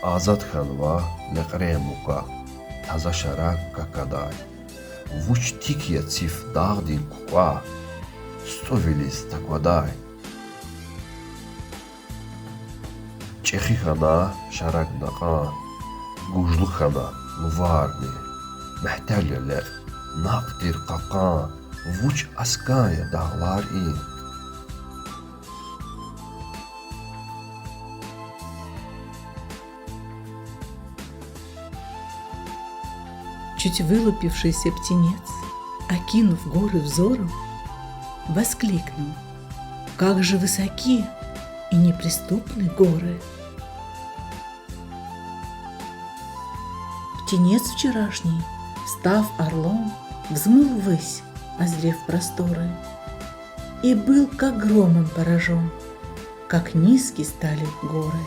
Азат ханва лекремука, таза шарак какадай. Вуч тикия циф дагдил куква, стовилис таквадай. Чехихана шарак нақан, гужлухана лварни, мехталялер нaqdir qaқан, вуч аская дағлар ин. Чуть вылупившийся птенец, окинув горы взором, воскликнул: «Как же высоки и неприступны горы!» Птенец вчерашний, став орлом, взмыл ввысь, озрев просторы, и был как громом поражен, как низки стали горы.